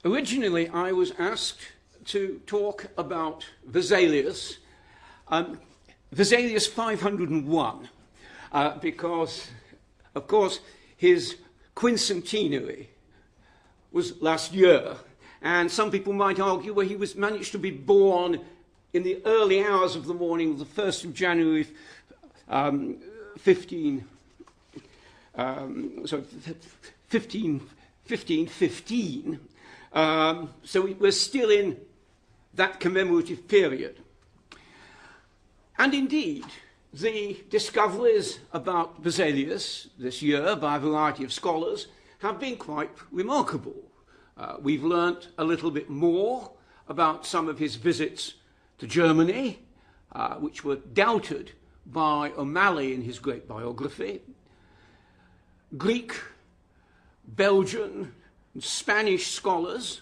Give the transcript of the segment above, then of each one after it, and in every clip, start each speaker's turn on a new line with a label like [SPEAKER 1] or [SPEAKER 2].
[SPEAKER 1] Originally, I was asked to talk about Vesalius, Vesalius 501, because, of course, his quincentenary was last year, and some people might argue, well, he was managed to be born in the early hours of the morning of the 1st of January, 1515. So we're still in that commemorative period. And indeed, the discoveries about Vesalius this year by a variety of scholars have been quite remarkable. We've learnt a little bit more about some of his visits to Germany, which were doubted by O'Malley in his great biography. Greek, Belgian, and Spanish scholars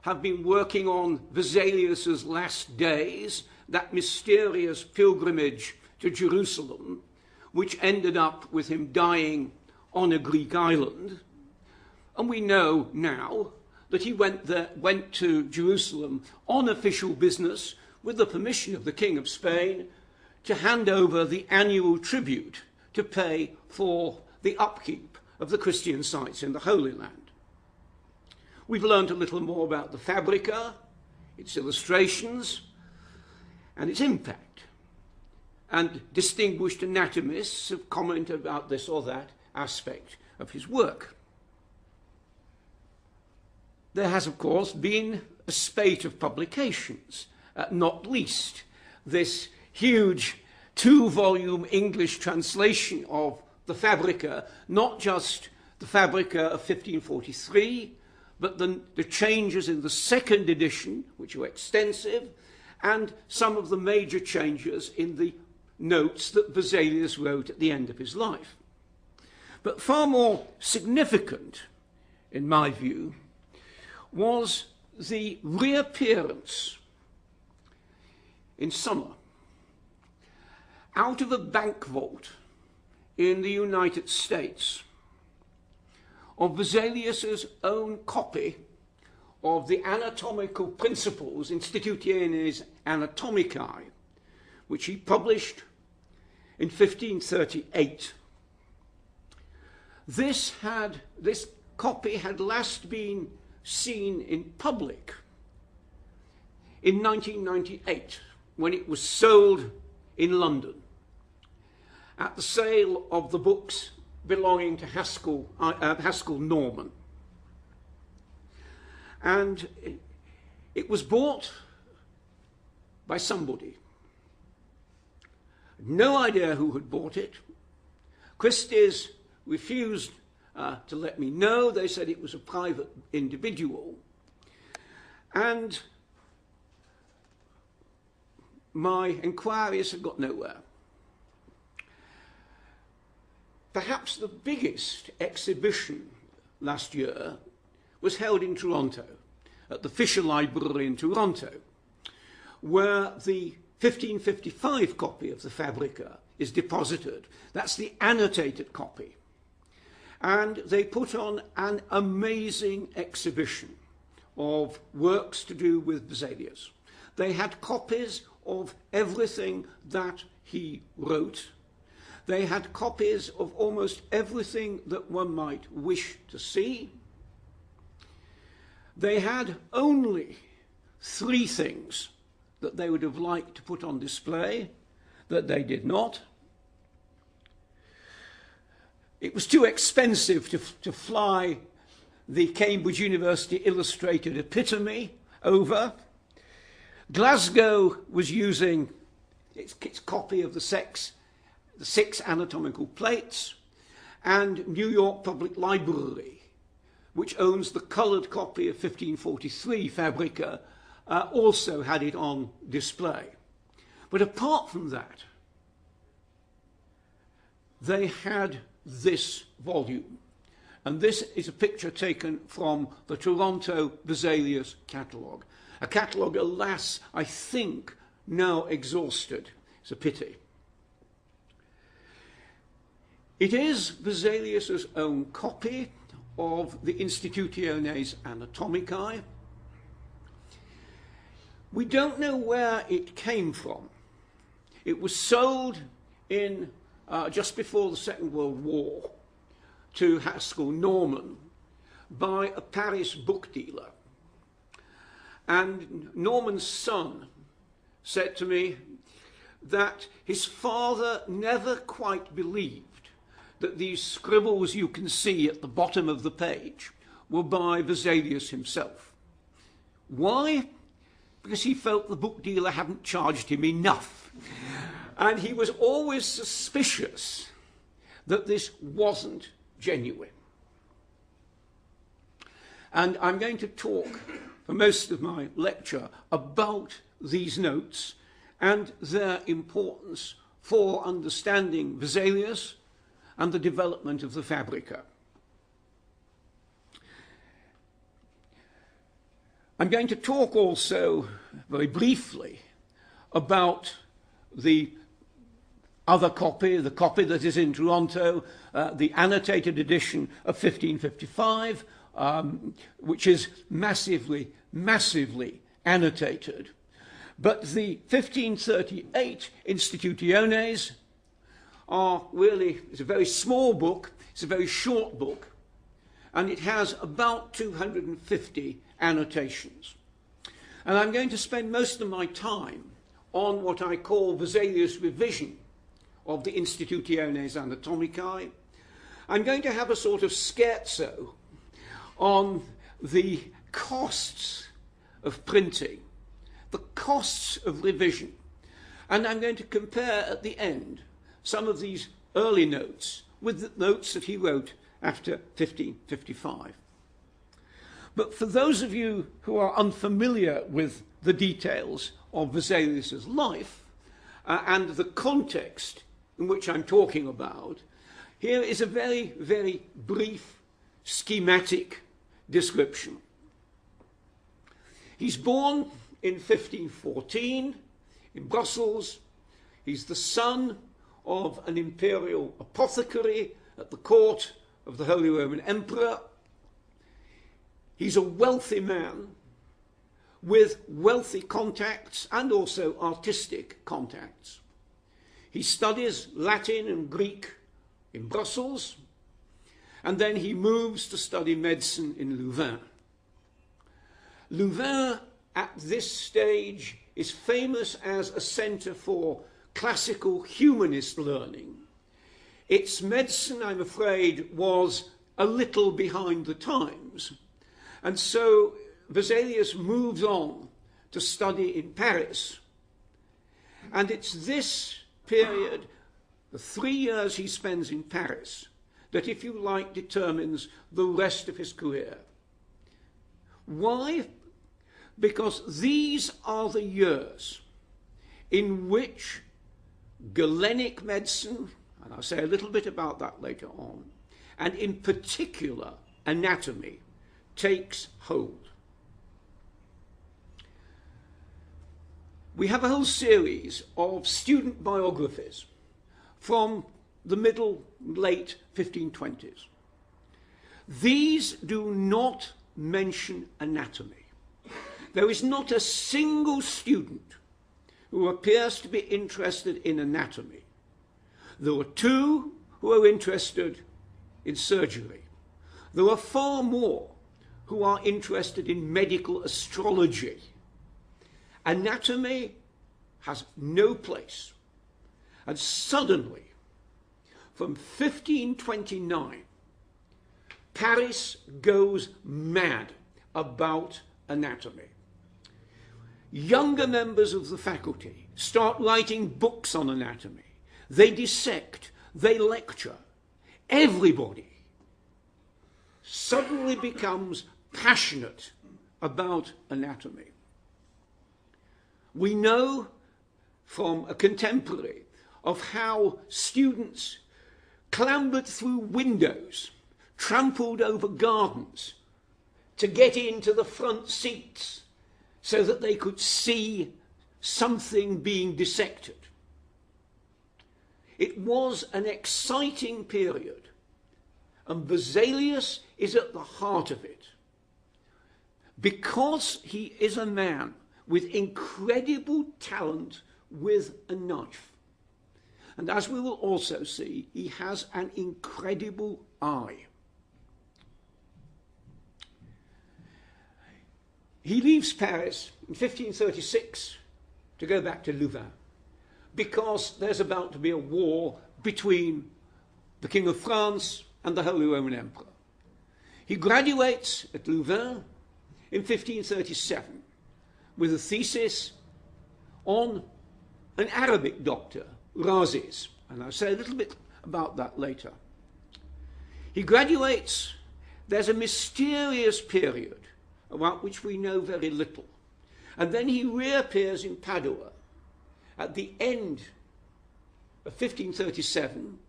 [SPEAKER 1] have been working on Vesalius's last days, that mysterious pilgrimage to Jerusalem, which ended up with him dying on a Greek island. And we know now that he went to Jerusalem on official business with the permission of the King of Spain to hand over the annual tribute to pay for the upkeep of the Christian sites in the Holy Land. We've learned a little more about the fabrica, its illustrations, and its impact. And distinguished anatomists have commented about this or that aspect of his work. There has, of course, been a spate of publications, not least this huge 2-volume English translation of the fabrica, not just the fabrica of 1543, but the changes in the second edition, which were extensive, and some of the major changes in the notes that Vesalius wrote at the end of his life. But far more significant, in my view, was the reappearance in summer out of a bank vault in the United States of Vesalius's own copy of the anatomical principles, Institutiones Anatomicae, which he published in 1538. This copy had last been seen in public in 1998, when it was sold in London at the sale of the books belonging to Haskell Norman. And it was bought by somebody. No idea who had bought it. Christie's refused to let me know. They said it was a private individual. And my inquiries had got nowhere. Perhaps the biggest exhibition last year was held in Toronto, at the Fisher Library in Toronto, where the 1555 copy of the Fabrica is deposited. That's the annotated copy. And they put on an amazing exhibition of works to do with Vesalius. They had copies of everything that he wrote. They had copies of almost everything that one might wish to see. They had only 3 things that they would have liked to put on display that they did not. It was too expensive to fly the Cambridge University Illustrated Epitome over. Glasgow was using its copy of the 6 anatomical plates, and New York Public Library, which owns the coloured copy of 1543 Fabrica, also had it on display. But apart from that, they had this volume. And this is a picture taken from the Toronto Vesalius catalogue. A catalogue, alas, I think now exhausted. It's a pity. It is Vesalius's own copy of the Institutiones Anatomicae. We don't know where it came from. It was sold in just before the Second World War to Haskell Norman by a Paris book dealer. And Norman's son said to me that his father never quite believed that these scribbles you can see at the bottom of the page were by Vesalius himself. Why? Because he felt the book dealer hadn't charged him enough. And he was always suspicious that this wasn't genuine. And I'm going to talk for most of my lecture about these notes and their importance for understanding Vesalius and the development of the fabrica. I'm going to talk also very briefly about the other copy, the copy that is in Toronto, the annotated edition of 1555, which is massively annotated. But the 1538 Institutiones are really, it's a very small book, it's a very short book, and it has about 250 annotations. And I'm going to spend most of my time on what I call Vesalius' revision of the Institutiones Anatomicae. I'm going to have a sort of scherzo on the costs of printing, the costs of revision, and I'm going to compare at the end some of these early notes with the notes that he wrote after 1555. But for those of you who are unfamiliar with the details of Vesalius' life and the context in which I'm talking about, here is a very brief schematic description. He's born in 1514 in Brussels. He's the son of an imperial apothecary at the court of the Holy Roman Emperor. He's a wealthy man with wealthy contacts and also artistic contacts. He studies Latin and Greek in Brussels, and then he moves to study medicine in Louvain. Louvain, at this stage, is famous as a centre for classical humanist learning. Its medicine, I'm afraid, was a little behind the times. And so Vesalius moves on to study in Paris. And it's this period, the 3 years he spends in Paris, that, if you like, determines the rest of his career. Why? Because these are the years in which Galenic medicine, and I'll say a little bit about that later on, and in particular anatomy, takes hold. We have a whole series of student biographies from the late 1520s. These do not mention anatomy. There is not a single student who appears to be interested in anatomy. There are 2 who are interested in surgery. There are far more who are interested in medical astrology. Anatomy has no place. And suddenly, from 1529, Paris goes mad about anatomy. Younger members of the faculty start writing books on anatomy. They dissect, they lecture. Everybody suddenly becomes passionate about anatomy. We know from a contemporary of how students clambered through windows, trampled over gardens to get into the front seats so that they could see something being dissected. It was an exciting period, And Vesalius is at the heart of it. Because he is a man with incredible talent with a knife. And as we will also see, he has an incredible eye. He leaves Paris in 1536 to go back to Louvain because there's about to be a war between the King of France and the Holy Roman Emperor. He graduates at Louvain in 1537 with a thesis on an Arabic doctor, Rhazes, and I'll say a little bit about that later. He graduates, there's a mysterious period about which we know very little, and then he reappears in Padua at the end of 1537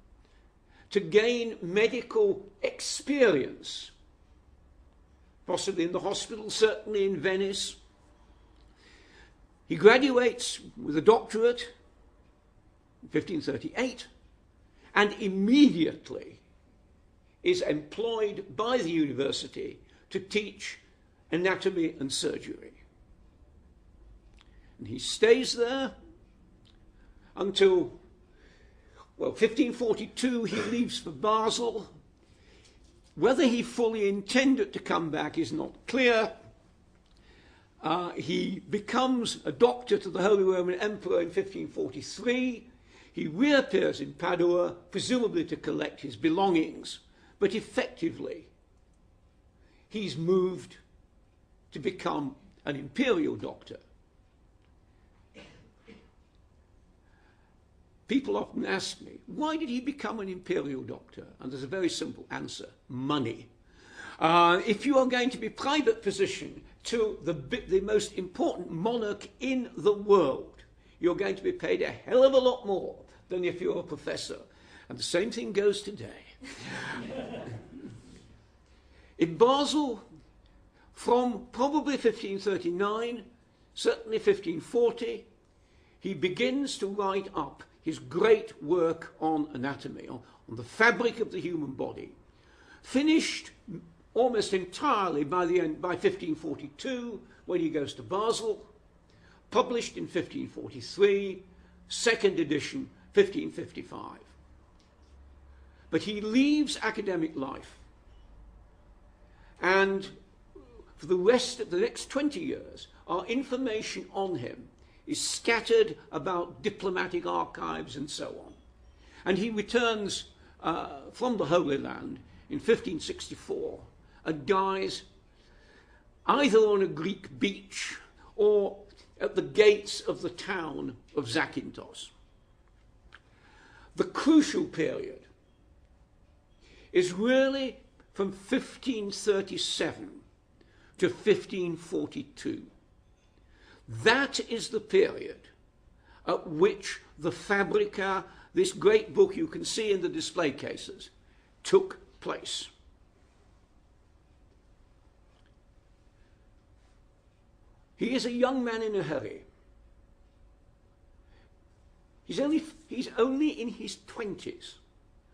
[SPEAKER 1] to gain medical experience, possibly in the hospital, certainly in Venice. He graduates with a doctorate in 1538 and immediately is employed by the university to teach anatomy and surgery. And he stays there until, well, 1542 he leaves for Basle. Whether he fully intended to come back is not clear. He becomes a doctor to the Holy Roman Emperor in 1543. He reappears in Padua, presumably to collect his belongings, but effectively he's moved to become an imperial doctor. People often ask me, why did he become an imperial doctor? And there's a very simple answer: money. If you are going to be private physician to the most important monarch in the world, you're going to be paid a hell of a lot more than if you're a professor. And the same thing goes today. In Basel, from probably 1539, certainly 1540, he begins to write up his great work on anatomy, on the fabric of the human body, finished almost entirely by 1542, when he goes to Basel, published in 1543, second edition, 1555. But he leaves academic life, and for the rest of the next 20 years, our information on him is scattered about diplomatic archives and so on. And he returns from the Holy Land in 1564 and dies either on a Greek beach or at the gates of the town of Zakynthos. The crucial period is really from 1537 to 1542. That is the period at which the Fabrica, this great book you can see in the display cases, took place. He is a young man in a hurry. He's only in his 20s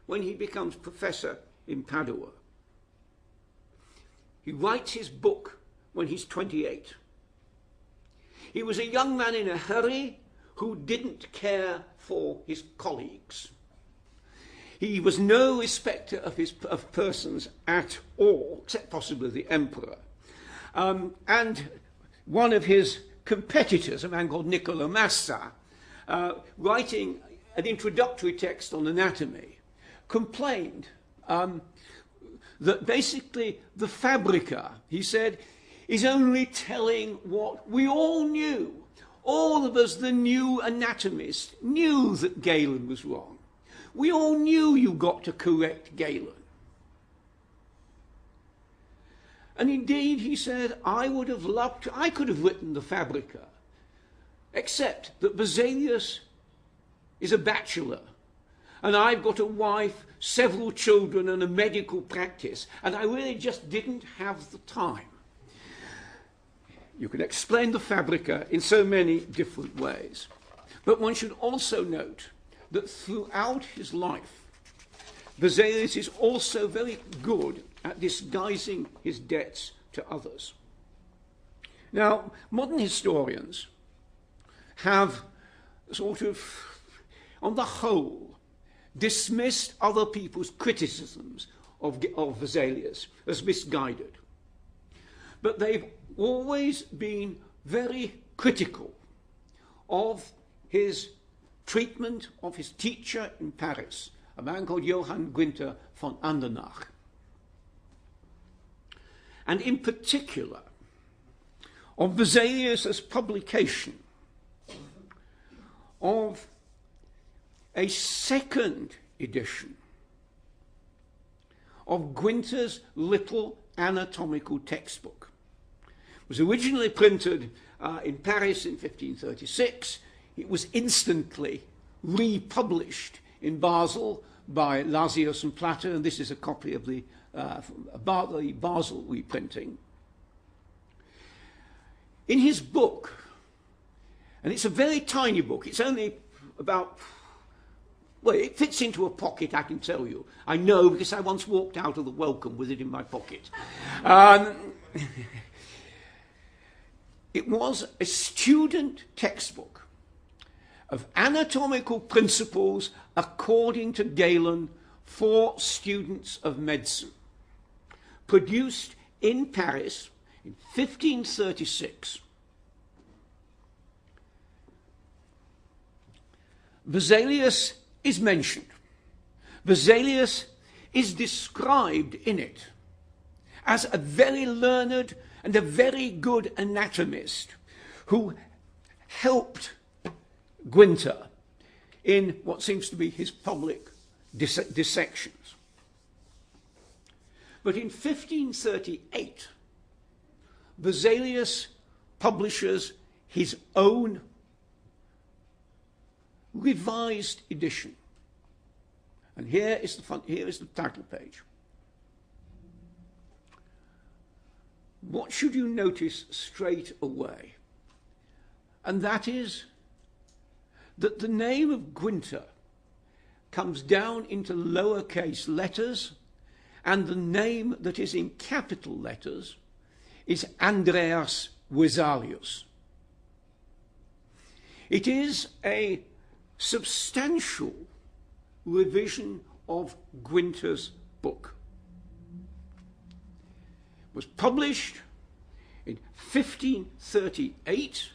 [SPEAKER 1] when he becomes professor in Padua. He writes his book when he's 28. He was a young man in a hurry who didn't care for his colleagues. He was no respecter of persons at all, except possibly the emperor. And one of his competitors, a man called Niccolò Massa, writing an introductory text on anatomy, complained that basically the Fabrica, he said, is only telling what we all knew. All of us, the new anatomists, knew that Galen was wrong. We all knew you got to correct Galen. And indeed, he said, I could have written the Fabrica, except that Vesalius is a bachelor, and I've got a wife, several children, and a medical practice, and I really just didn't have the time. You can explain the Fabrica in so many different ways. But one should also note that throughout his life, Vesalius is also very good at disguising his debts to others. Now, modern historians have sort of, on the whole, dismissed other people's criticisms of Vesalius as misguided. But they've always been very critical of his treatment of his teacher in Paris, a man called Johann Gunther von Andernach. And in particular, of Vesalius' publication of a second edition of Gunther's little anatomical textbook. It was originally printed in Paris in 1536. It was instantly republished in Basle by Lasius and Platter, and this is a copy of the Basle reprinting. In his book, and it's a very tiny book, it's only about, well, it fits into a pocket, I can tell you. I know because I once walked out of the welcome with it in my pocket. It was a student textbook of anatomical principles according to Galen for students of medicine, produced in Paris in 1536. Vesalius is mentioned. Vesalius is described in it as a very learned and a very good anatomist who helped Gunther in what seems to be his public dissections. But in 1538, Vesalius publishes his own revised edition. And here is the title page. What should you notice straight away? And that is that the name of Gunther comes down into lowercase letters, and the name that is in capital letters is Andreas Vesalius. It is a substantial revision of Gunther's book. It was published in 1538,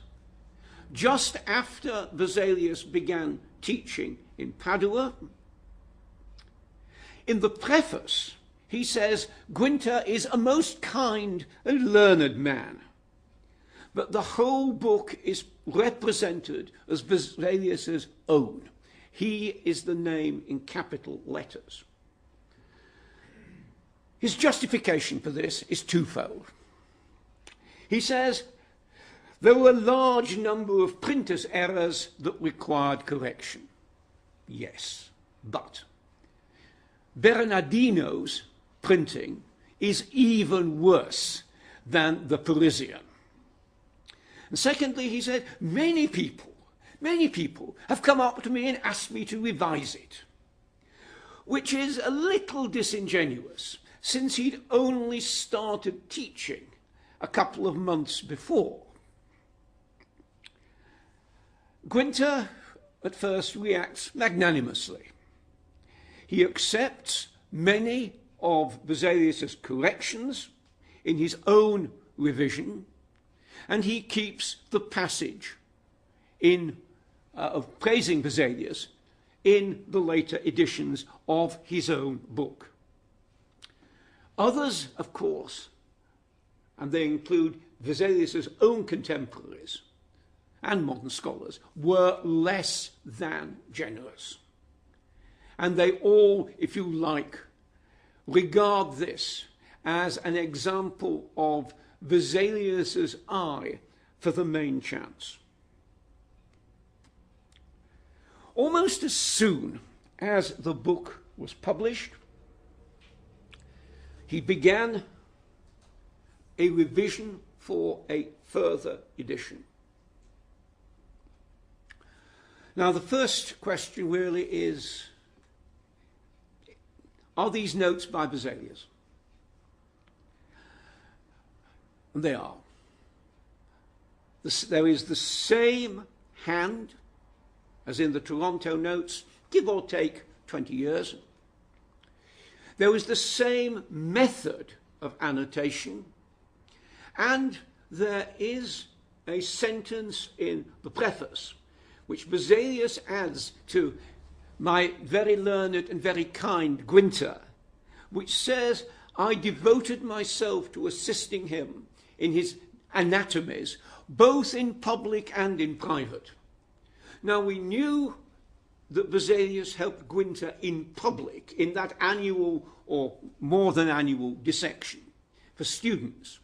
[SPEAKER 1] just after Vesalius began teaching in Padua. In the preface, he says, Gunther is a most kind and learned man. But the whole book is represented as Vesalius's own. He is the name in capital letters. His justification for this is twofold. He says, there were a large number of printers' errors that required correction. Yes, but Bernardino's printing is even worse than the Parisian. And secondly, he said, many people have come up to me and asked me to revise it, which is a little disingenuous, since he'd only started teaching a couple of months before. Gunther at first reacts magnanimously. He accepts many of Vesalius's corrections in his own revision, and he keeps the passage of praising Vesalius in the later editions of his own book. Others, of course, and they include Vesalius's own contemporaries and modern scholars, were less than generous. And they all, if you like, regard this as an example of Vesalius's eye for the main chance. Almost as soon as the book was published, he began a revision for a further edition. Now, the first question really is, are these notes by Vesalius. And they are. There is the same hand as in the Toronto notes, give or take 20 years. There is the same method of annotation, and there is a sentence in the preface which Vesalius adds to my very learned and very kind Gunther, which says, I devoted myself to assisting him in his anatomies, both in public and in private. Now, we knew that Vesalius helped Gunther in public, in that annual or more than annual dissection for students.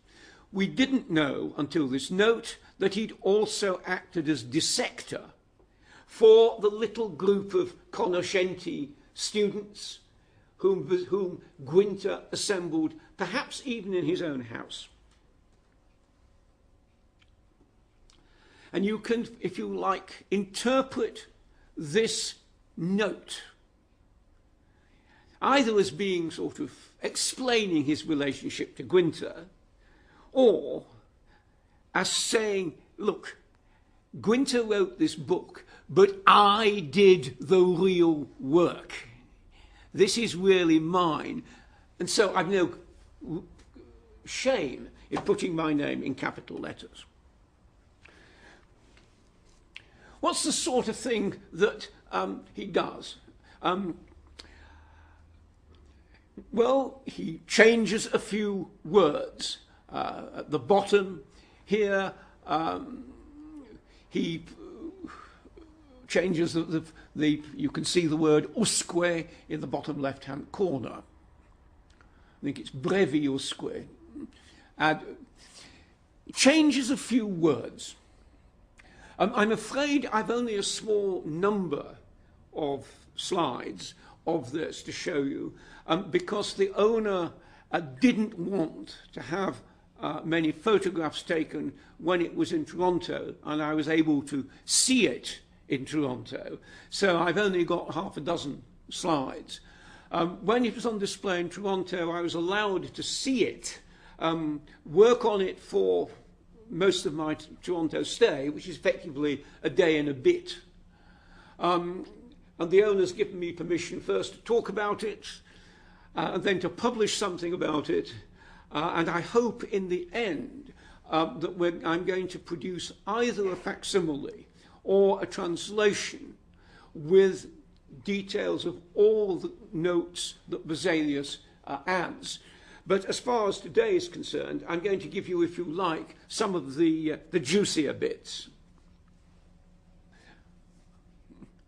[SPEAKER 1] We didn't know until this note that he'd also acted as dissector for the little group of conoscenti students whom Gunther assembled, perhaps even in his own house. And you can, if you like, interpret this note either as being sort of explaining his relationship to Gunther, or as saying, look, Gunther wrote this book, but I did the real work. This is really mine. And so I've no shame in putting my name in capital letters. What's the sort of thing that he does? Well, he changes a few words. At the bottom here, he changes you can see the word usque in the bottom left-hand corner. I think it's brevi usque. And changes a few words. I'm afraid I've only a small number of slides of this to show you, because the owner didn't want to have many photographs taken when it was in Toronto, and I was able to see it in Toronto. So I've only got half a dozen slides. When it was on display in Toronto, I was allowed to see it, work on it for most of my Toronto stay, which is effectively a day and a bit. And the owner's given me permission first to talk about it, and then to publish something about it. And I hope in the end that I'm going to produce either a facsimile or a translation with details of all the notes that Vesalius adds. But as far as today is concerned, I'm going to give you, if you like, some of the juicier bits.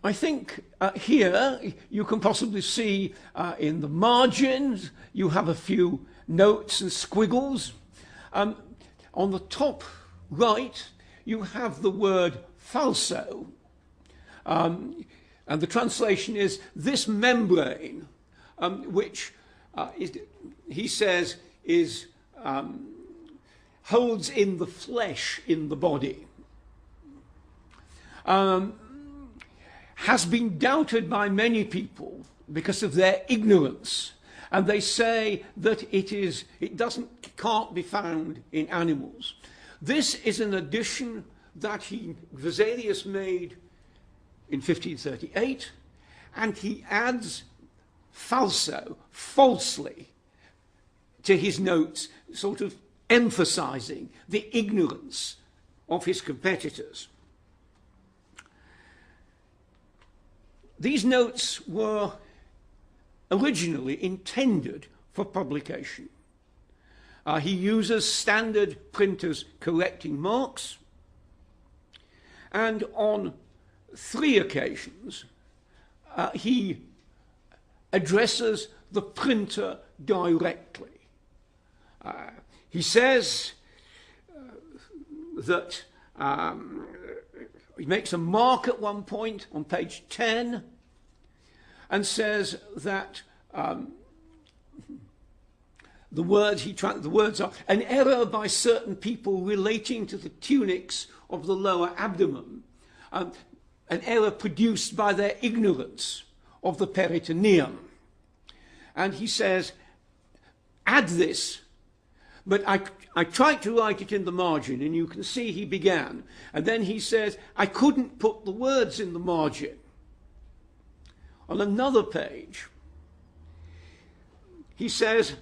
[SPEAKER 1] I think here you can possibly see in the margins you have a few notes and squiggles. On the top right you have the word falso, and the translation is this membrane, which he says holds in the flesh in the body, has been doubted by many people because of their ignorance, and they say that it can't be found in animals. This is an addition that Vesalius made in 1538, and he adds falso, falsely, to his notes, sort of emphasizing the ignorance of his competitors. These notes were originally intended for publication. He uses standard printers' correcting marks, and on 3 occasions he addresses the printer directly. He says that he makes a mark at one point on page 10 and says that the words are an error by certain people relating to the tunics of the lower abdomen, an error produced by their ignorance of the peritoneum. and he says, add this. But I tried to write it in the margin, and you can see he began. And then he says, I couldn't put the words in the margin. On another page, he says,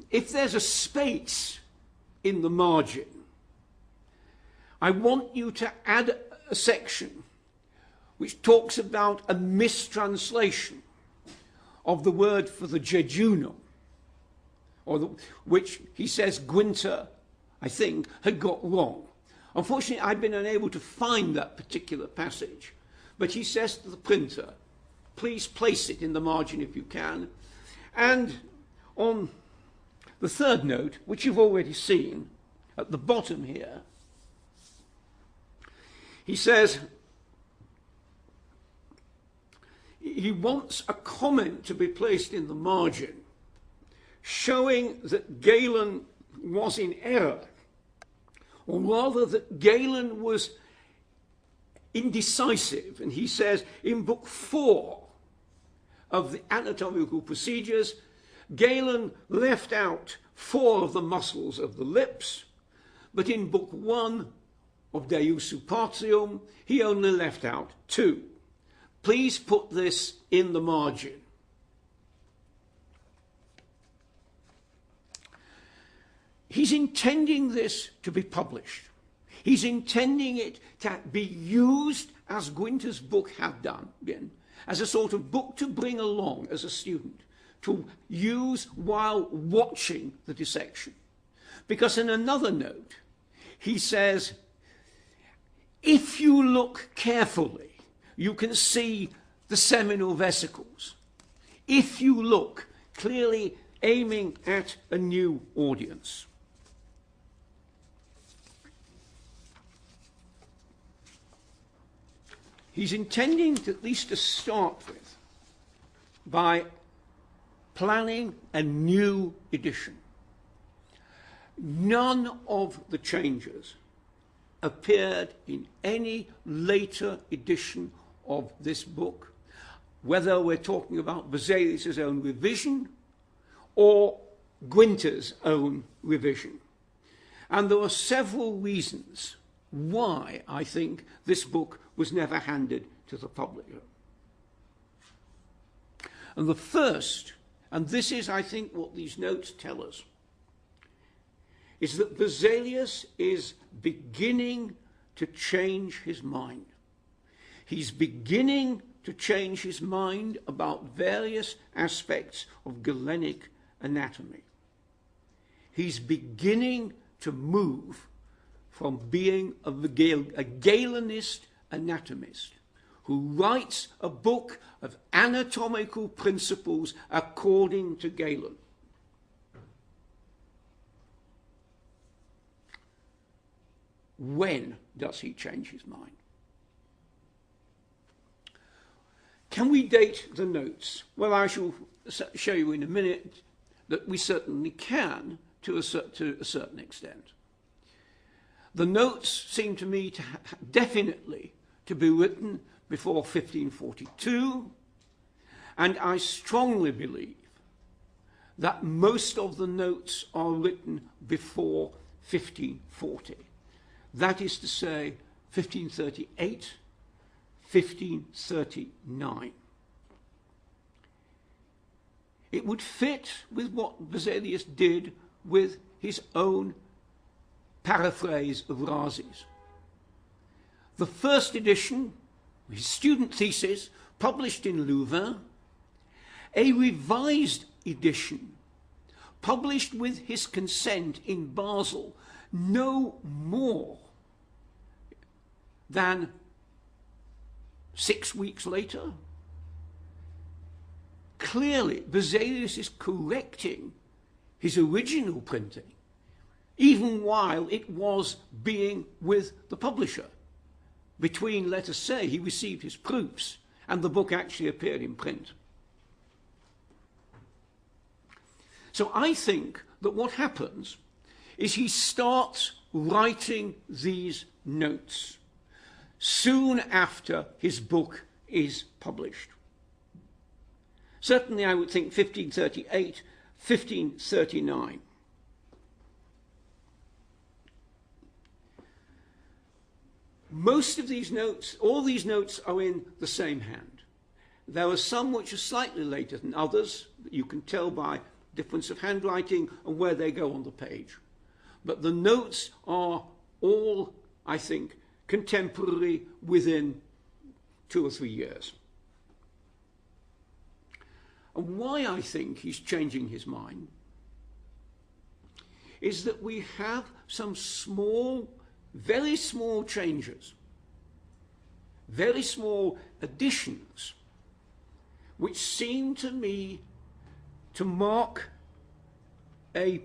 [SPEAKER 1] if there's a space in the margin, I want you to add a section which talks about a mistranslation of the word for the jejunum, which he says Gunther, I think, had got wrong. Unfortunately, I've been unable to find that particular passage, but he says to the printer, please place it in the margin if you can. And on the third note, which you've already seen, at the bottom here, he says he wants a comment to be placed in the margin showing that Galen was in error, or rather that Galen was indecisive. And he says in book 4 of the anatomical procedures, Galen left out 4 of the muscles of the lips, but in book 1 of De Usu Partium, he only left out 2. Please put this in the margin. He's intending this to be published. He's intending it to be used, as Gunther's book had done, as a sort of book to bring along as a student, to use while watching the dissection. Because in another note, he says, if you look carefully, you can see the seminal vesicles. If you look, clearly aiming at a new audience. He's intending to, at least to start with, by planning a new edition. None of the changes appeared in any later edition of this book, whether we're talking about Vesalius' own revision or Gunther's own revision. And there are several reasons why I think this book was never handed to the publisher. And the first, and this is, I think, what these notes tell us, is that Vesalius is beginning to change his mind. He's beginning to change his mind about various aspects of Galenic anatomy. He's beginning to move from being a Galenist anatomist who writes a book of anatomical principles according to Galen. When does he change his mind? Can we date the notes? Well, I shall show you in a minute that we certainly can to a certain extent. The notes seem to me to definitely to be written before 1542, and I strongly believe that most of the notes are written before 1540. That is to say, 1538, 1539. It would fit with what Vesalius did with his own paraphrase of Rhazes. The first edition, his student thesis, published in Louvain, a revised edition, published with his consent in Basle, no more than 6 weeks later. Clearly, Vesalius is correcting his original printing, even while it was being with the publisher. Between, let us say, he received his proofs and the book actually appeared in print. So I think that what happens is he starts writing these notes soon after his book is published. Certainly I would think 1538, 1539. Most of these notes, all these notes are in the same hand. There are some which are slightly later than others, that you can tell by difference of handwriting and where they go on the page. But the notes are all, I think, contemporary within 2 or 3 years. And why I think he's changing his mind is that we have some small, very small changes, very small additions, which seem to me to mark a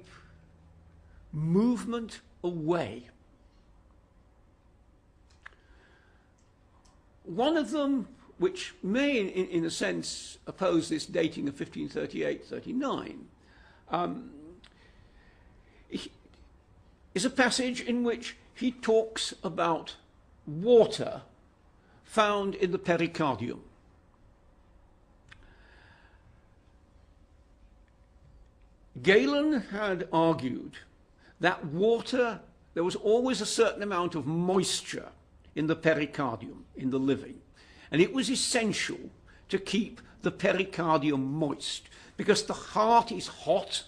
[SPEAKER 1] movement away. One of them, which may, in a sense, oppose this dating of 1538-39, is a passage in which he talks about water found in the pericardium. Galen had argued that water, there was always a certain amount of moisture in the pericardium, in the living, and it was essential to keep the pericardium moist because the heart is hot,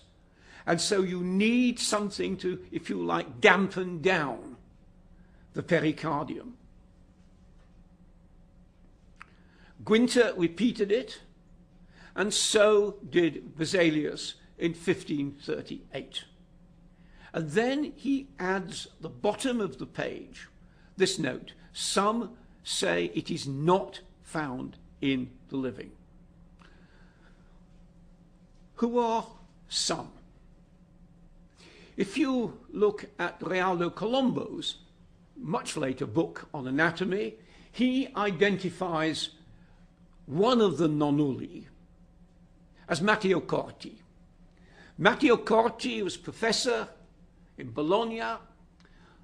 [SPEAKER 1] and so you need something to, if you like, dampen down the pericardium. Gunther repeated it, and so did Vesalius in 1538. And then he adds the bottom of the page this note: some say it is not found in the living. Who are some? If you look at Realo Colombo's much later book on anatomy, he identifies one of the nonnulli as Matteo Corti. Matteo Corti was professor in Bologna,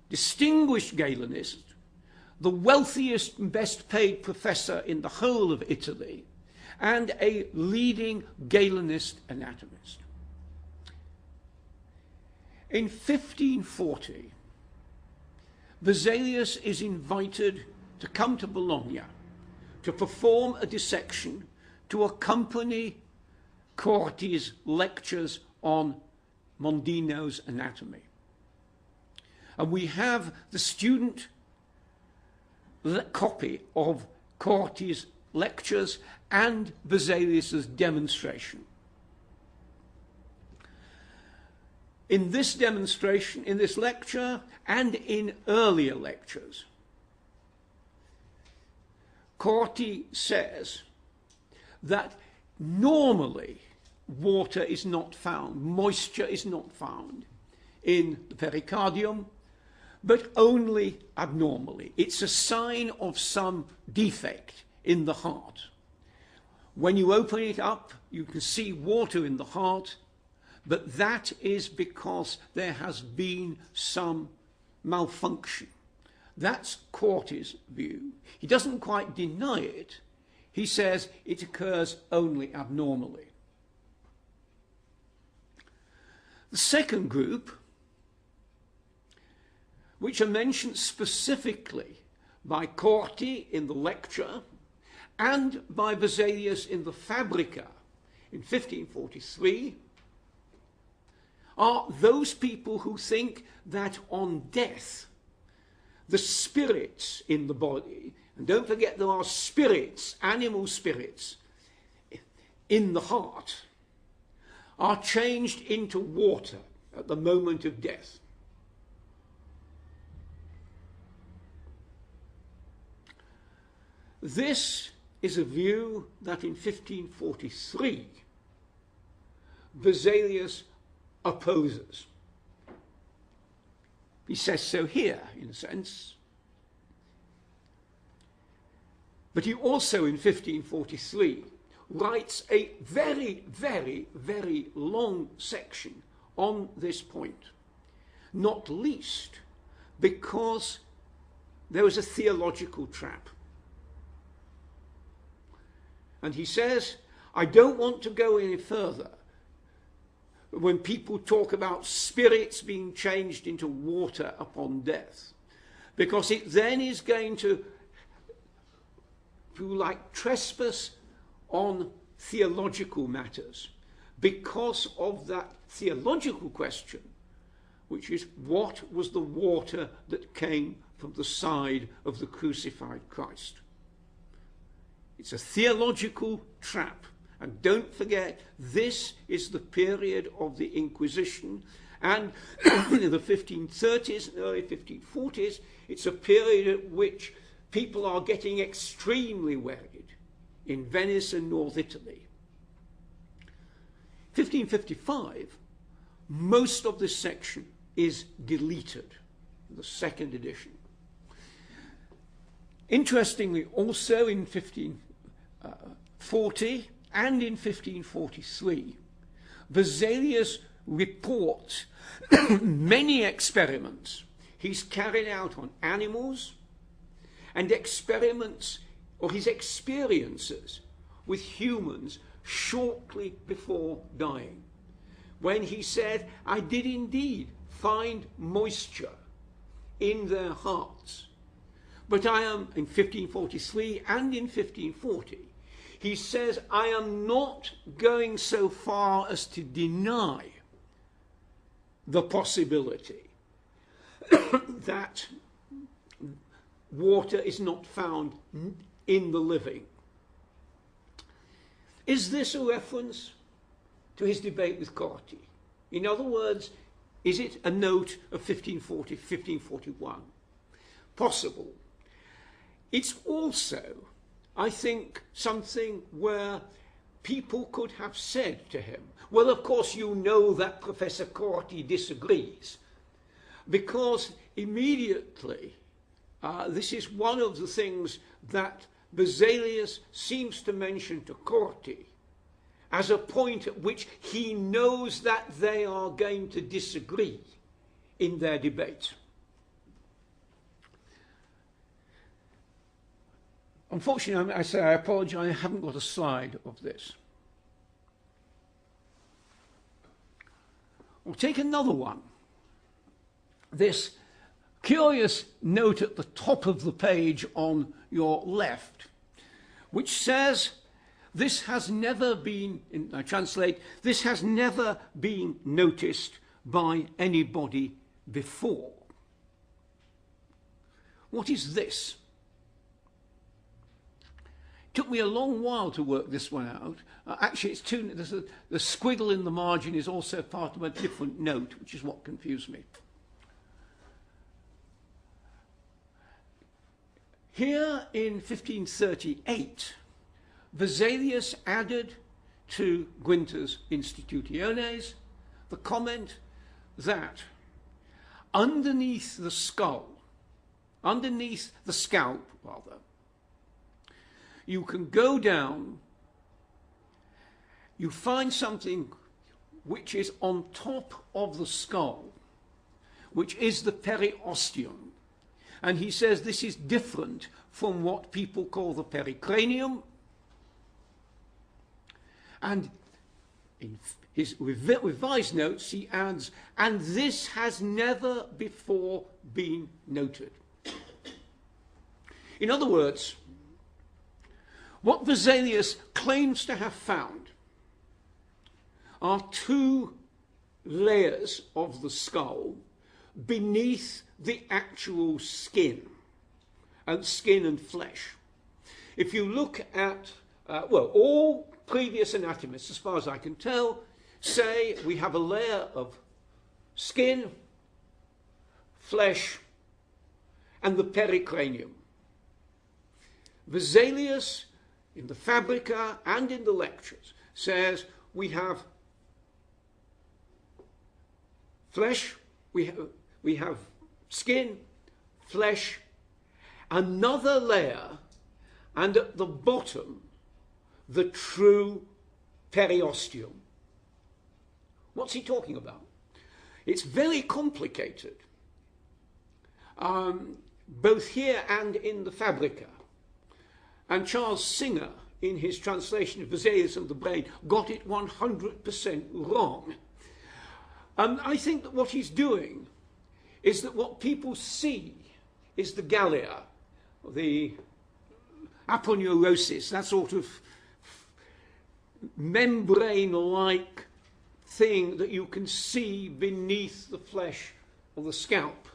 [SPEAKER 1] distinguished Galenist, the wealthiest and best paid professor in the whole of Italy, and a leading Galenist anatomist. In 1540, Vesalius is invited to come to Bologna to perform a dissection to accompany Corti's lectures on Mondino's anatomy. And we have the student copy of Corti's lectures and Vesalius's demonstration. In this demonstration, in this lecture, and in earlier lectures, Corti says that normally water is not found, moisture is not found in the pericardium, but only abnormally. It's a sign of some defect in the heart. When you open it up, you can see water in the heart, but that is because there has been some malfunction. That's Corti's view. He doesn't quite deny it. He says it occurs only abnormally. The second group, which are mentioned specifically by Corti in the lecture and by Vesalius in the Fabrica in 1543, are those people who think that on death, the spirits in the body, and don't forget there are spirits, animal spirits, in the heart, are changed into water at the moment of death. This is a view that in 1543 Vesalius opposes. He says so here, in a sense. But he also, in 1543, writes a very, very, very long section on this point, not least because there was a theological trap. And he says, I don't want to go any further. When people talk about spirits being changed into water upon death, because it then is going to, if you like, trespass on theological matters, because of that theological question, which is what was the water that came from the side of the crucified Christ. It's a theological trap. And don't forget, this is the period of the Inquisition, and in the 1530s and early 1540s, it's a period at which people are getting extremely worried in Venice and North Italy. 1555, most of this section is deleted, the second edition. Interestingly, also in 1540 and in 1543, Vesalius reports many experiments he's carried out on animals, and experiments or his experiences with humans shortly before dying, when he said, I did indeed find moisture in their hearts. But I am, in 1543 and in 1540, he says, I am not going so far as to deny the possibility that water is not found in the living. Is this a reference to his debate with Corti? In other words, is it a note of 1540, 1541? Possible. It's also, I think, something where people could have said to him, well, of course you know that Professor Corti disagrees, because immediately this is one of the things that Vesalius seems to mention to Corti as a point at which he knows that they are going to disagree in their debate. Unfortunately, I apologize, I haven't got a slide of this. We'll take another one. This curious note at the top of the page on your left, which says, this has never been, I translate, this has never been noticed by anybody before. What is this? It took me a long while to work this one out. Actually, it's the squiggle in the margin is also part of a different note, which is what confused me. Here in 1538, Vesalius added to Gunther's Institutiones the comment that underneath the scalp, you can go down, you find something which is on top of the skull, which is the periosteum. And he says this is different from what people call the pericranium. And in his revised notes, he adds, and this has never before been noted. In other words, what Vesalius claims to have found are two layers of the skull beneath the actual skin and flesh. If you look at, all previous anatomists, as far as I can tell, say we have a layer of skin, flesh, and the pericranium. Vesalius, in the Fabrica and in the lectures, says we have flesh, we have skin, flesh, another layer, and at the bottom, the true periosteum. What's he talking about? It's very complicated, both here and in the Fabrica. And Charles Singer, in his translation of Vesalius and the brain, got it 100% wrong. I think that what he's doing is that what people see is the galea, the aponeurosis, that sort of membrane-like thing that you can see beneath the flesh of the scalp.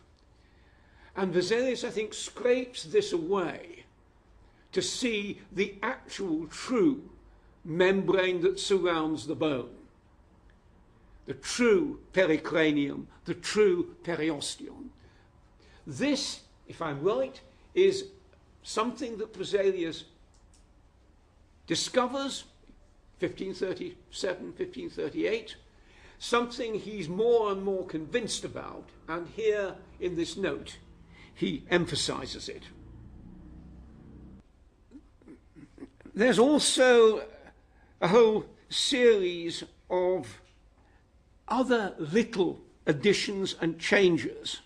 [SPEAKER 1] And Vesalius, I think, scrapes this away to see the actual true membrane that surrounds the bone, the true pericranium, the true periosteum. This, if I'm right, is something that Vesalius discovers 1537, 1538, something he's more and more convinced about, and here in this note he emphasizes it. There's also a whole series of other little additions and changes.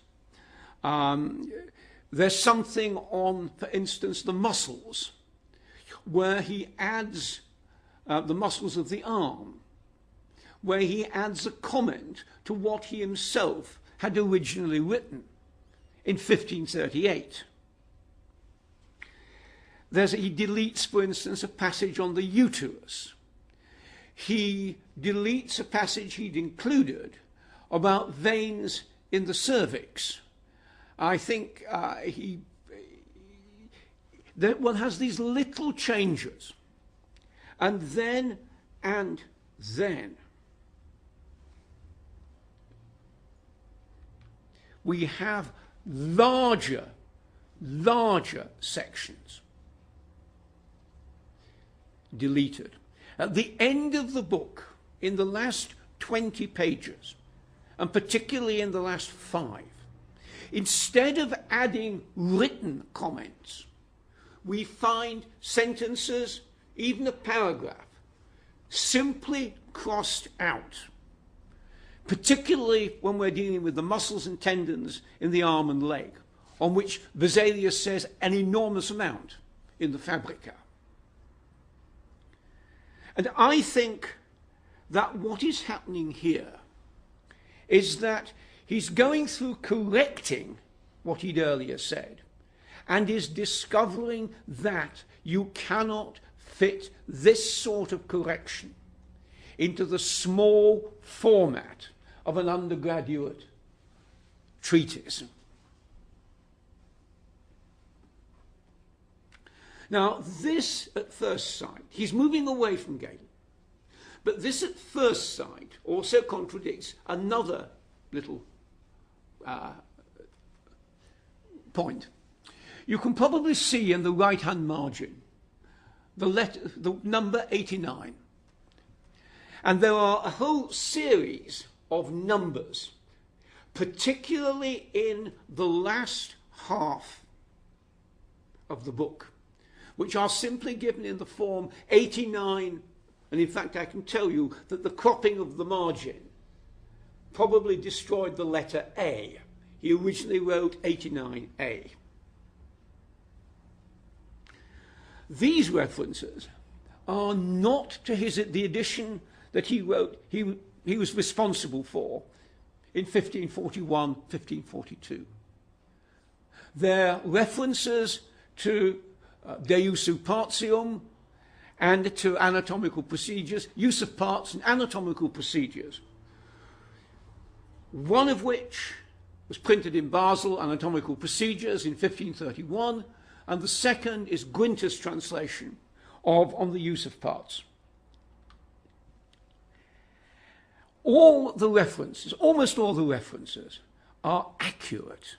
[SPEAKER 1] There's something on, for instance, the muscles, where he adds the muscles of the arm, where he adds a comment to what he himself had originally written in 1538. He deletes, for instance, a passage on the uterus. He deletes a passage he'd included about veins in the cervix. I think one has these little changes. And then we have larger sections deleted. At the end of the book, in the last 20 pages, and particularly in the last 5, instead of adding written comments, we find sentences, even a paragraph, simply crossed out, particularly when we're dealing with the muscles and tendons in the arm and leg, on which Vesalius says an enormous amount in the Fabrica. And I think that what is happening here is that he's going through correcting what he'd earlier said and is discovering that you cannot fit this sort of correction into the small format of an undergraduate treatise. Now, this at first sight, he's moving away from Galenic, but this at first sight also contradicts another little point. You can probably see in the right-hand margin the number 89. And there are a whole series of numbers, particularly in the last half of the book, which are simply given in the form 89, and in fact I can tell you that the cropping of the margin probably destroyed the letter A. He originally wrote 89A. These references are not to the edition that he wrote, he was responsible for in 1541, 1542. They're references to de usu partium and to anatomical procedures, use of parts and anatomical procedures, one of which was printed in Basle, Anatomical Procedures, in 1531, and the second is Gunther's translation on the use of parts. All the references, almost all the references, are accurate.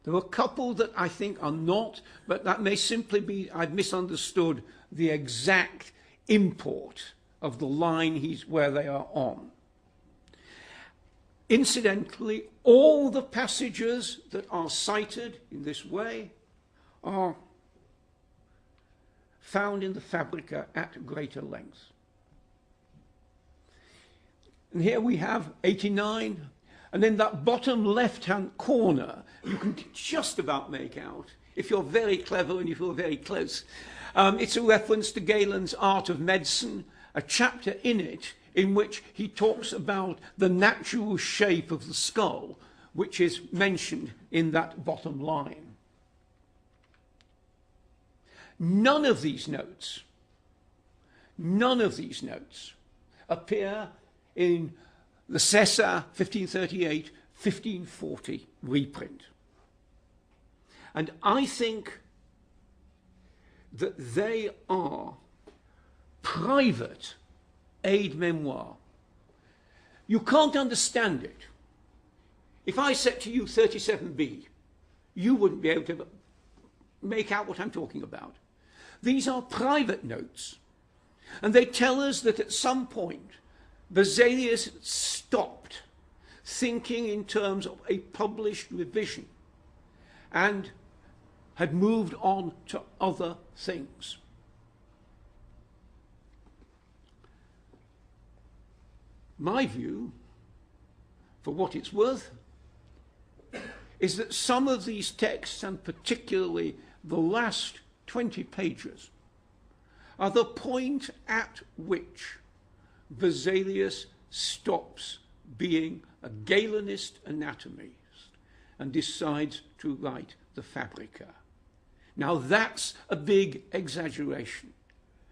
[SPEAKER 1] There are a couple that I think are not, but that may simply be I've misunderstood the exact import of the line where they are on. Incidentally, all the passages that are cited in this way are found in the Fabrica at greater length. And here we have 89, and in that bottom left-hand corner, you can just about make out, if you're very clever and if you're very close, It's a reference to Galen's Art of Medicine, a chapter in it in which he talks about the natural shape of the skull, which is mentioned in that bottom line. None of these notes appear in the César 1538-1540 reprint. And I think that they are private aide-memoire. You can't understand it. If I said to you 37b, you wouldn't be able to make out what I'm talking about. These are private notes, and they tell us that at some point Vesalius stopped thinking in terms of a published revision and had moved on to other things. My view, for what it's worth, is that some of these texts, and particularly the last 20 pages, are the point at which Vesalius stops being a Galenist anatomist and decides to write the Fabrica. Now that's a big exaggeration,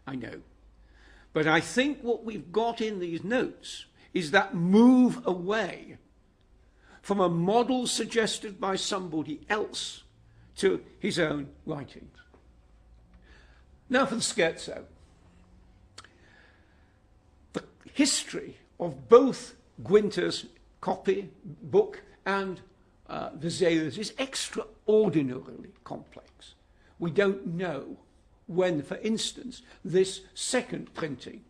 [SPEAKER 1] I know. But I think what we've got in these notes is that move away from a model suggested by somebody else to his own writings. Now for the scherzo. The history of both Gunther's book and Vesalius is extraordinarily complex. We don't know when, for instance, this second printing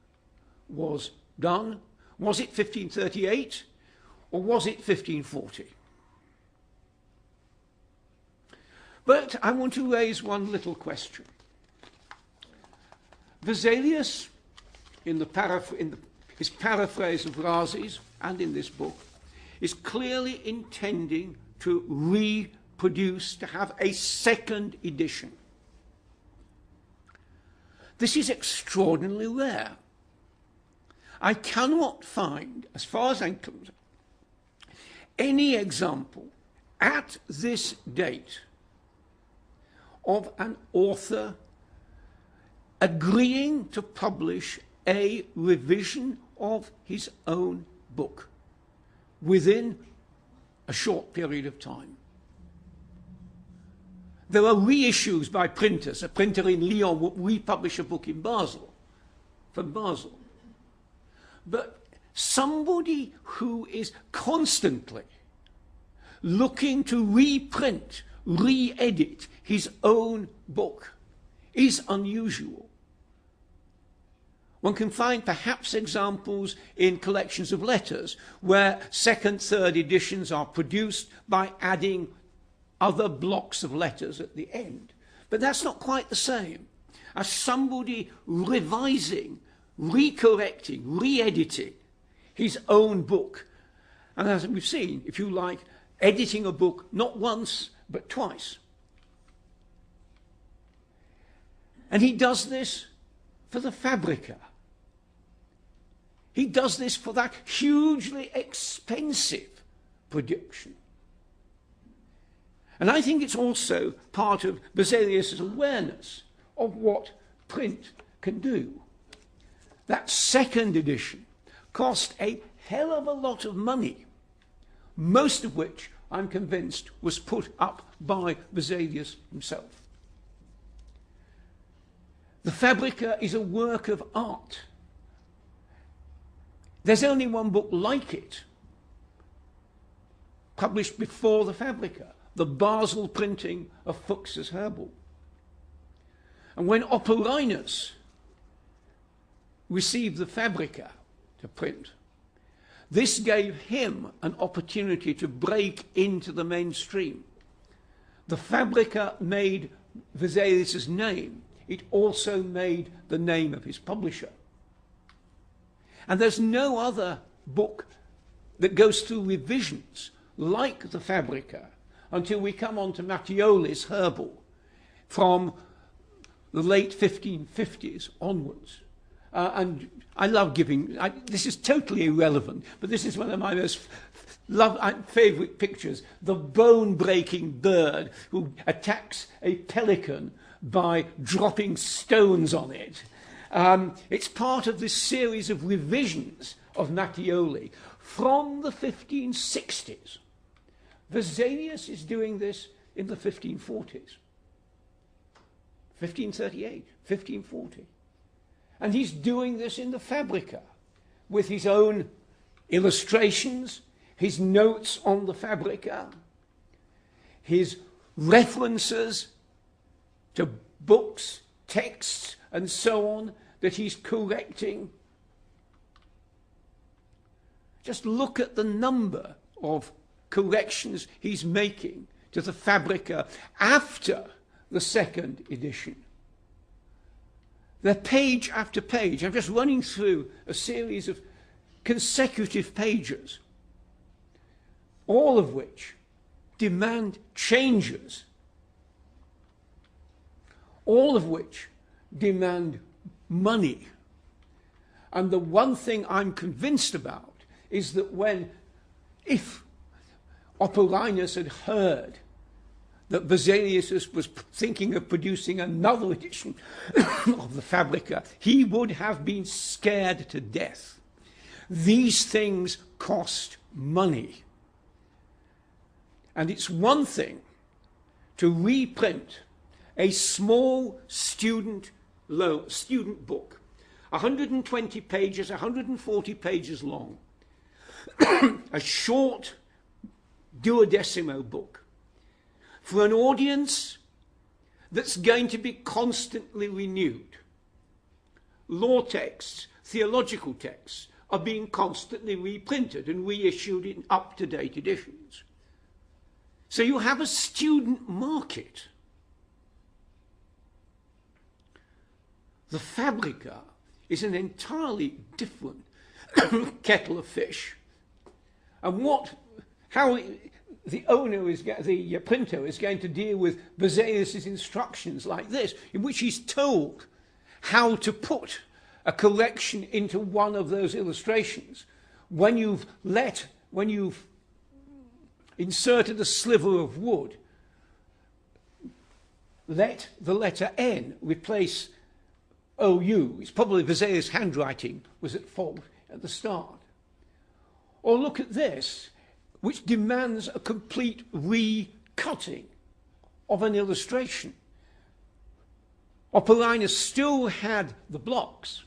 [SPEAKER 1] was done. Was it 1538 or was it 1540? But I want to raise one little question. Vesalius, in his paraphrase of Rhazes and in this book, is clearly intending to reproduce, to have a second edition. This is extraordinarily rare. I cannot find, as far as I'm concerned, any example at this date of an author agreeing to publish a revision of his own book within a short period of time. There are reissues by printers. A printer in Lyon will republish a book in Basle, from Basle. But somebody who is constantly looking to reprint, re-edit his own book is unusual. One can find perhaps examples in collections of letters where second, third editions are produced by adding other blocks of letters at the end. But that's not quite the same as somebody revising, recorrecting, re-editing his own book. And as we've seen, if you like, editing a book not once, but twice. And he does this for the Fabrica. He does this for that hugely expensive production. And I think it's also part of Vesalius' awareness of what print can do. That second edition cost a hell of a lot of money, most of which, I'm convinced, was put up by Vesalius himself. The Fabrica is a work of art. There's only one book like it, published before the Fabrica, the Basle printing of Fuchs's Herbal. And when Oporinus received the Fabrica to print, this gave him an opportunity to break into the mainstream. The Fabrica made Vesalius' name. It also made the name of his publisher. And there's no other book that goes through revisions like the Fabrica until we come on to Mattioli's Herbal from
[SPEAKER 2] the late 1550s onwards. And I love giving, this is totally irrelevant, but this is one of my most favourite pictures, the bone-breaking bird who attacks a pelican by dropping stones on it. It's part of this series of revisions of Mattioli from the 1560s. Vesalius is doing this in the 1540s. 1538, 1540. And he's doing this in the Fabrica with his own illustrations, his notes on the Fabrica, his references to books, texts, and so on that he's correcting. Just look at the number of corrections he's making to the Fabrica after the second edition. They're page after page. I'm just running through a series of consecutive pages, all of which demand changes, all of which demand money. And the one thing I'm convinced about is that if Oporinus had heard that Vesalius was thinking of producing another edition of the Fabrica, he would have been scared to death. These things cost money. And it's one thing to reprint a small student book, 120 pages, 140 pages long, a short duodecimo book, for an audience that's going to be constantly renewed. Law texts, theological texts, are being constantly reprinted and reissued in up-to-date editions. So you have a student market. The Fabrica is an entirely different kettle of fish. And how the printer is going to deal with Vesalius's instructions like this, in which he's told how to put a correction into one of those illustrations. When you've inserted a sliver of wood, let the letter N replace OU. It's probably Vesalius' handwriting was at fault at the start. Or look at this, which demands a complete recutting of an illustration. Oporinus still had the blocks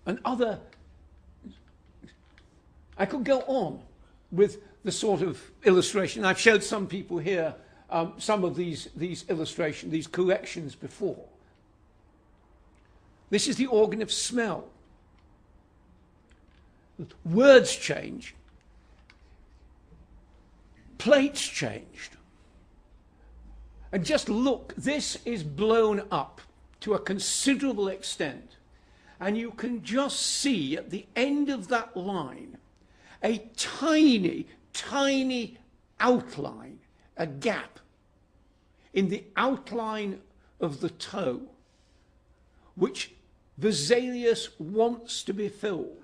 [SPEAKER 2] and other. I could go on with the sort of illustration. I've showed some people here some of these illustrations, these corrections before. This is the organ of smell. Words changed. Plates changed. And just look, this is blown up to a considerable extent. And you can just see at the end of that line a tiny, tiny outline, a gap in the outline of the toe, which Vesalius wants to be filled.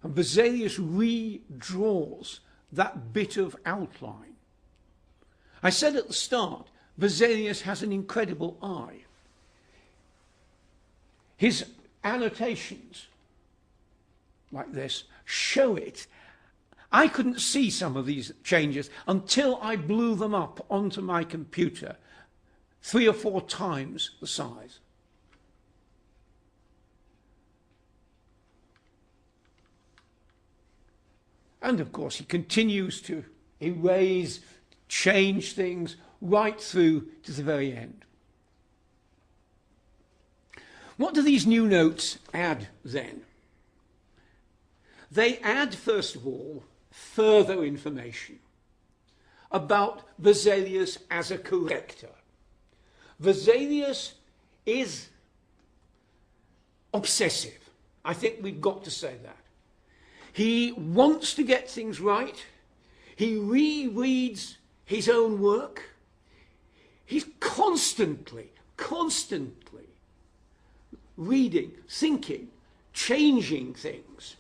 [SPEAKER 2] And Vesalius redraws that bit of outline. I said at the start, Vesalius has an incredible eye. His annotations, like this, show it. I couldn't see some of these changes until I blew them up onto my computer, 3 or 4 times the size. And of course, he continues to erase, change things right through to the very end. What do these new notes add then? They add, first of all, further information about Vesalius as a corrector. Vesalius is obsessive. I think we've got to say that. He wants to get things right. He rereads his own work. He's constantly reading, thinking, changing things,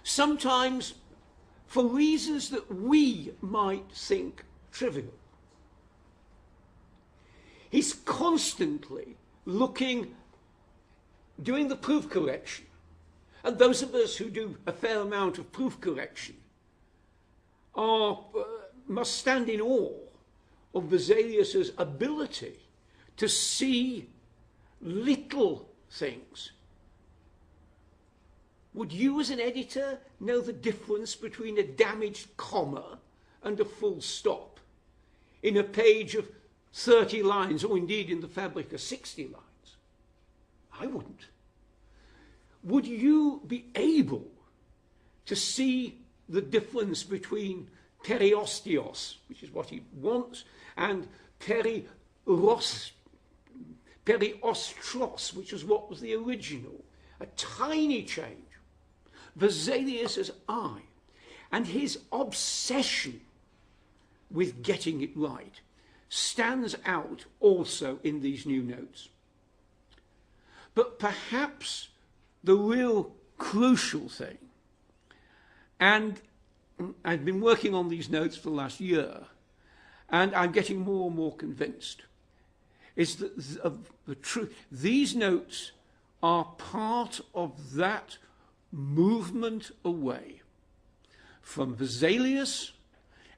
[SPEAKER 2] sometimes for reasons that we might think trivial. He's constantly looking, doing the proof correction. And those of us who do a fair amount of proof correction must stand in awe of Vesalius's ability to see little things. Would you as an editor know the difference between a damaged comma and a full stop in a page of 30 lines, or indeed in the fabrica 60 lines? I wouldn't. Would you be able to see the difference between periosteos, which is what he wants, and periostros, which is what was the original? A tiny change. Vesalius's eye and his obsession with getting it right stands out also in these new notes. But perhaps the real crucial thing, and I've been working on these notes for the last year, and I'm getting more and more convinced, is that the truth. These notes are part of that movement away from Vesalius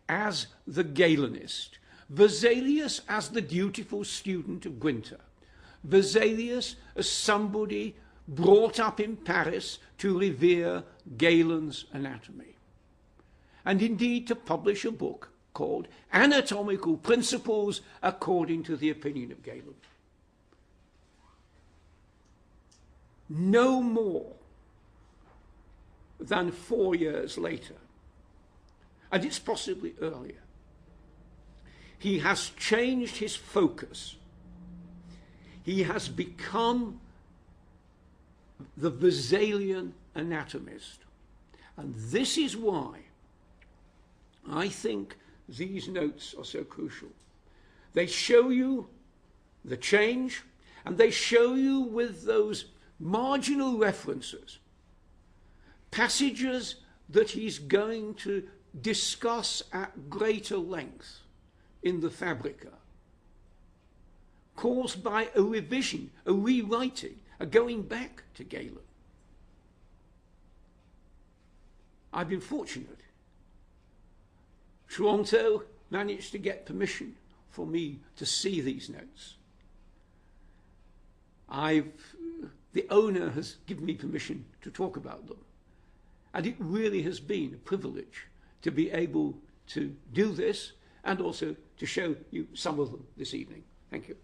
[SPEAKER 2] as the Galenist, Vesalius as the dutiful student of Gunther, Vesalius as somebody brought up in Paris to revere Galen's anatomy, and indeed to publish a book called Anatomical Principles According to the Opinion of Galen. No more than 4 years later, and it's possibly earlier, he has changed his focus. He has become the Vesalian anatomist. And this is why I think these notes are so crucial. They show you the change, and they show you with those marginal references passages that he's going to discuss at greater length in the Fabrica, caused by a revision, a rewriting, a going back to Galen. I've been fortunate. Toronto managed to get permission for me to see these notes. The owner has given me permission to talk about them. And it really has been a privilege to be able to do this and also to show you some of them this evening. Thank you.